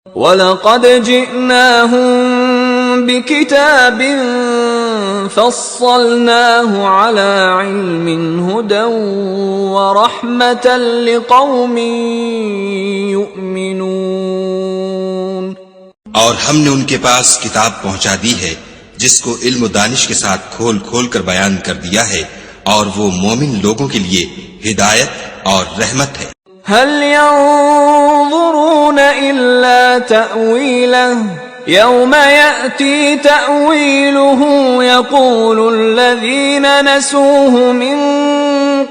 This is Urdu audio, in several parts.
وَلَقَدْ جِئْنَاهُمْ بِكِتَابٍ فَصَّلْنَاهُ عَلَى عِلْمٍ هُدًى وَرَحْمَةً لِقَوْمٍ يُؤْمِنُونَ. اور ہم نے ان کے پاس کتاب پہنچا دی ہے جس کو علم و دانش کے ساتھ کھول کھول کر بیان کر دیا ہے، اور وہ مومن لوگوں کے لیے ہدایت اور رحمت ہے. هل ينظرون إلا تأويله يوم يأتي تأويله يقول الذين نسوه من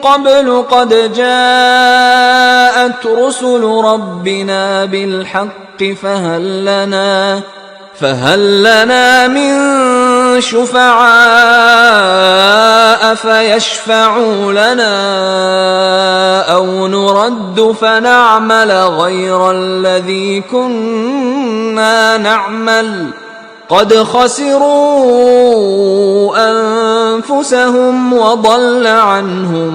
قبل قد جاءت رسل ربنا بالحق فهل لنا من شفعاء فيشفعوا لنا أو نرد فنعمل غير الذي كنا نعمل قد خسروا أنفسهم وضل عنهم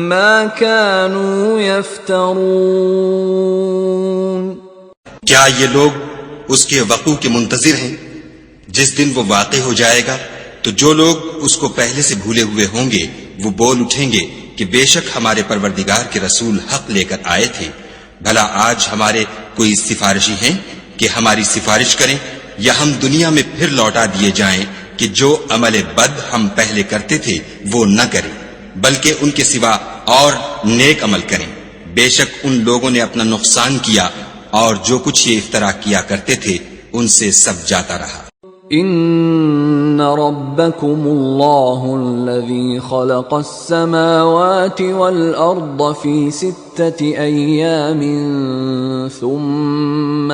ما كانوا يفترون. کیا یہ لوگ اس کے وقوع کے منتظر ہیں؟ جس دن وہ واقع ہو جائے گا تو جو لوگ اس کو پہلے سے بھولے ہوئے ہوں گے وہ بول اٹھیں گے کہ بے شک ہمارے پروردگار کے رسول حق لے کر آئے تھے. بھلا آج ہمارے کوئی سفارشی ہیں کہ ہماری سفارش کریں، یا ہم دنیا میں پھر لوٹا دیے جائیں کہ جو عمل بد ہم پہلے کرتے تھے وہ نہ کریں بلکہ ان کے سوا اور نیک عمل کریں. بے شک ان لوگوں نے اپنا نقصان کیا اور جو کچھ یہ افترا کیا کرتے تھے ان سے سب جاتا رہا. ان ربکم اللہ الذی خلق السماوات والارض فی 6 ایام ثم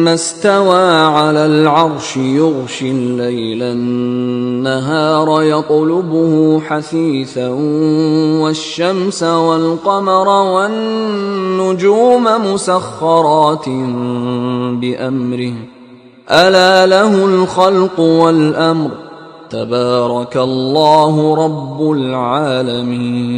استوى على العرش يغشي الليل النهار يطلبه حثيثا والشمس والقمر والنجوم مسخرات بأمره ألا له الخلق والأمر تبارك الله رب العالمين.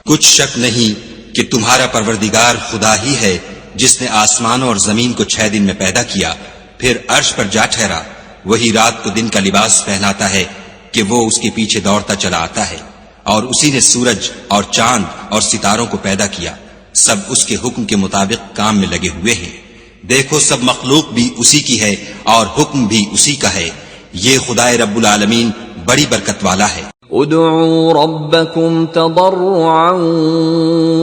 کچھ شک نہیں کہ تمہارا پروردگار خدا ہی ہے جس نے آسمان اور زمین کو 6 دن میں پیدا کیا، پھر عرش پر جا ٹھہرا. وہی رات کو دن کا لباس پہناتا ہے کہ وہ اس کے پیچھے دوڑتا چلا آتا ہے، اور اسی نے سورج اور چاند اور ستاروں کو پیدا کیا. سب اس کے حکم کے مطابق کام میں لگے ہوئے ہیں. دیکھو سب مخلوق بھی اسی کی ہے اور حکم بھی اسی کا ہے. یہ خدائے رب العالمین بڑی برکت والا ہے. ادعوا ربكم تضرعا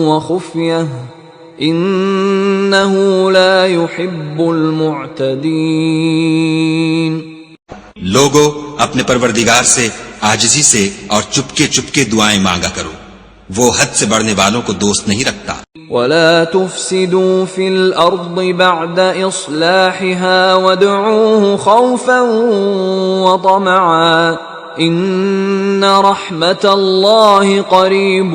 وخفية إنه لا يحب المعتدين. لوگو اپنے پروردگار سے عاجزی سے اور چپکے چپکے دعائیں مانگا کرو، وہ حد سے بڑھنے والوں کو دوست نہیں رکھتا. ولا تفسدوا في الأرض بعد إصلاحها وادعوه خوفا وطمعا ان رحمت اللہ قریب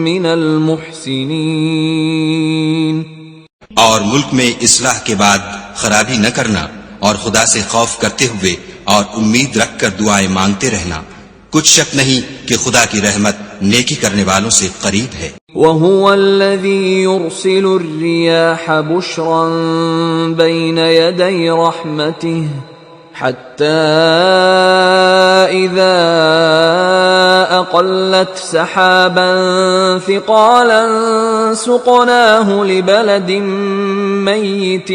من المحسنین. اور ملک میں اصلاح کے بعد خرابی نہ کرنا اور خدا سے خوف کرتے ہوئے اور امید رکھ کر دعائیں مانگتے رہنا. کچھ شک نہیں کہ خدا کی رحمت نیکی کرنے والوں سے قریب ہے. وَهُوَ الَّذِي يُرْسِلُ الرِّيَاحَ بُشْرًا بَيْنَ يَدَيْ رَحْمَتِهِ حتى إذا أقلت سحابا ثقالا سقناه لبلد ميت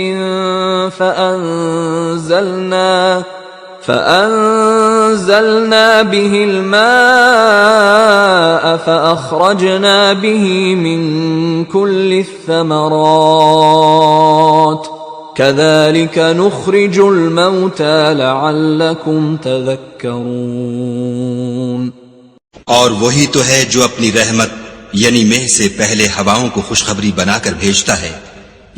فأنزلنا به الماء فأخرجنا به من كل الثمرات كذلك نخرج الموتى لعلكم تذكرون. اور وہی تو ہے جو اپنی رحمت یعنی مہ سے پہلے ہواؤں کو خوشخبری بنا کر بھیجتا ہے،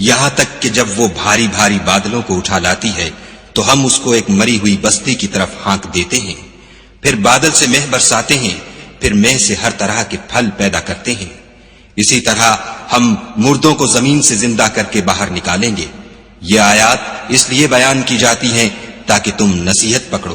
یہاں تک کہ جب وہ بھاری بھاری بادلوں کو اٹھا لاتی ہے تو ہم اس کو ایک مری ہوئی بستی کی طرف ہانک دیتے ہیں. پھر بادل سے مہ برساتے ہیں، پھر مہ سے ہر طرح کے پھل پیدا کرتے ہیں. اسی طرح ہم مردوں کو زمین سے زندہ کر کے باہر نکالیں گے. یہ آیات اس لیے بیان کی جاتی ہیں تاکہ تم نصیحت پکڑو.